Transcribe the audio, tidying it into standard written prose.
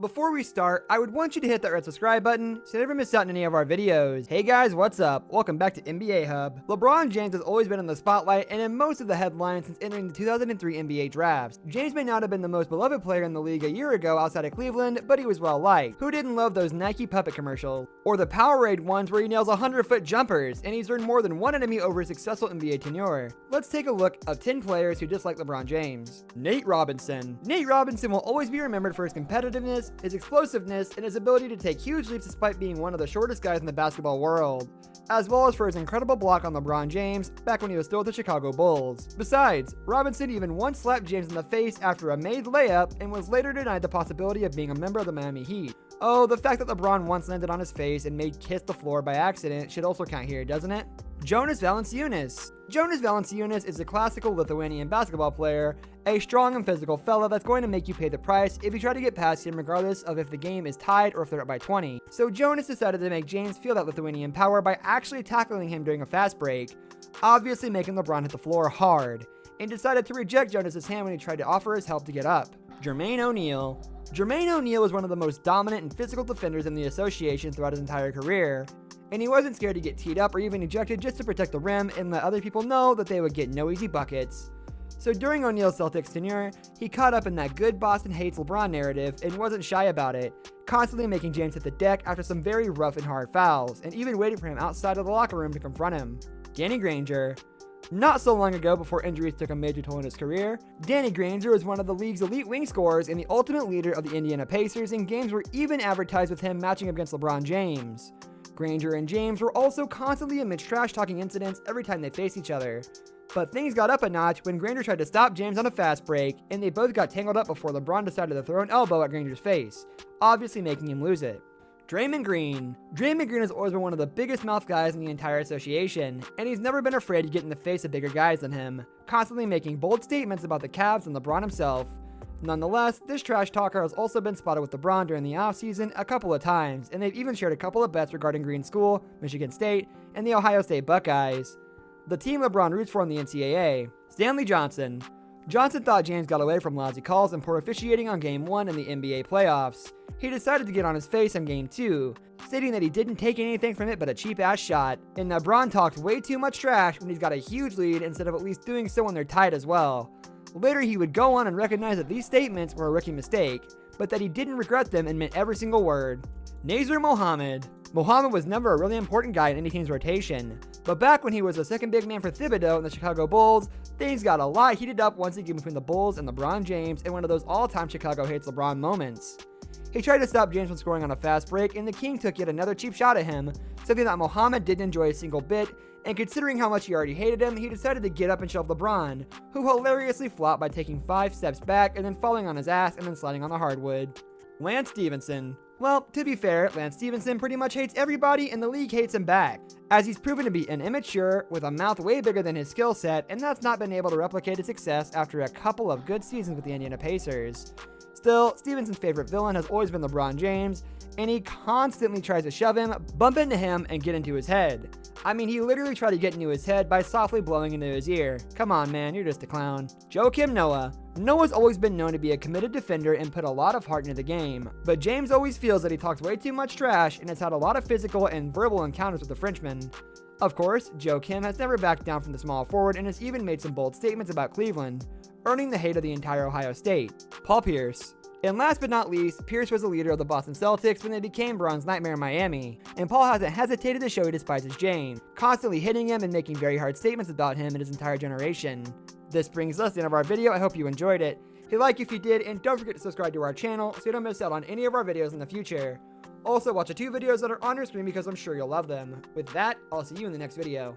Before we start, I would want you to hit that red subscribe button so you never miss out on any of our videos. Hey guys, what's up? Welcome back to NBA Hub. LeBron James has always been in the spotlight and in most of the headlines since entering the 2003 NBA drafts. James may not have been the most beloved player in the league a year ago outside of Cleveland, but he was well liked. Who didn't love those Nike puppet commercials? Or the Powerade ones where he nails 100-foot jumpers and he's earned more than one enemy over his successful NBA tenure. Let's take a look of 10 players who dislike LeBron James. Nate Robinson. Nate Robinson will always be remembered for his competitiveness, his explosiveness, and his ability to take huge leaps despite being one of the shortest guys in the basketball world, as well as for his incredible block on LeBron James back when he was still with the Chicago Bulls. Besides, Robinson even once slapped James in the face after a made layup and was later denied the possibility of being a member of the Miami Heat. Oh, the fact that LeBron once landed on his face and made kiss the floor by accident should also count here, doesn't it? Jonas Valanciunas. Jonas Valanciunas is a classical Lithuanian basketball player, a strong and physical fella that's going to make you pay the price if you try to get past him regardless of if the game is tied or if they're up by 20. So Jonas decided to make James feel that Lithuanian power by actually tackling him during a fast break, obviously making LeBron hit the floor hard, and decided to reject Jonas's hand when he tried to offer his help to get up. Jermaine O'Neal. Jermaine O'Neal was one of the most dominant and physical defenders in the association throughout his entire career, and he wasn't scared to get teed up or even ejected just to protect the rim and let other people know that they would get no easy buckets. So during O'Neal's Celtics tenure, he caught up in that good Boston hates LeBron narrative and wasn't shy about it, constantly making James hit the deck after some very rough and hard fouls, and even waiting for him outside of the locker room to confront him. Danny Granger. Not so long ago, before injuries took a major toll in his career, Danny Granger was one of the league's elite wing scorers and the ultimate leader of the Indiana Pacers, and games were even advertised with him matching up against LeBron James. Granger and James were also constantly amidst trash-talking incidents every time they faced each other. But things got up a notch when Granger tried to stop James on a fast break, and they both got tangled up before LeBron decided to throw an elbow at Granger's face, obviously making him lose it. Draymond Green. Draymond Green has always been one of the biggest mouth guys in the entire association, and he's never been afraid to get in the face of bigger guys than him, constantly making bold statements about the Cavs and LeBron himself. Nonetheless, this trash talker has also been spotted with LeBron during the offseason a couple of times, and they've even shared a couple of bets regarding Green's school, Michigan State, and the Ohio State Buckeyes, the team LeBron roots for in the NCAA. Stanley Johnson. Johnson thought James got away from lousy calls and poor officiating on Game 1 in the NBA playoffs. He decided to get on his face on Game 2, stating that he didn't take anything from it but a cheap-ass shot, and that Bron talked way too much trash when he's got a huge lead instead of at least doing so when they're tied as well. Later, he would go on and recognize that these statements were a rookie mistake, but that he didn't regret them and meant every single word. Nazr Mohammed. Mohammed was never a really important guy in any team's rotation, but back when he was the second big man for Thibodeau in the Chicago Bulls, things got a lot heated up once again between the Bulls and LeBron James in one of those all-time Chicago hates LeBron moments. He tried to stop James from scoring on a fast break, and the King took yet another cheap shot at him, something that Mohammed didn't enjoy a single bit, and considering how much he already hated him, he decided to get up and shove LeBron, who hilariously flopped by taking 5 steps back and then falling on his ass and then sliding on the hardwood. Lance Stevenson. Well, to be fair, Lance Stevenson pretty much hates everybody and the league hates him back, as he's proven to be an immature with a mouth way bigger than his skill set, and that's not been able to replicate his success after a couple of good seasons with the Indiana Pacers. Still, Stevenson's favorite villain has always been LeBron James, and he constantly tries to shove him, bump into him, and get into his head. I mean, he literally tried to get into his head by softly blowing into his ear. Come on, man, you're just a clown. Joakim Noah. Noah's always been known to be a committed defender and put a lot of heart into the game, but James always feels that he talks way too much trash and has had a lot of physical and verbal encounters with the Frenchman. Of course, Joakim has never backed down from the small forward and has even made some bold statements about Cleveland, earning the hate of the entire Ohio State. Paul Pierce. And last but not least, Pierce was the leader of the Boston Celtics when they became Bron's nightmare in Miami, and Paul hasn't hesitated to show he despises James, constantly hitting him and making very hard statements about him and his entire generation. This brings us to the end of our video. I hope you enjoyed it. Hit like if you did, and don't forget to subscribe to our channel so you don't miss out on any of our videos in the future. Also, watch the 2 videos that are on your screen because I'm sure you'll love them. With that, I'll see you in the next video.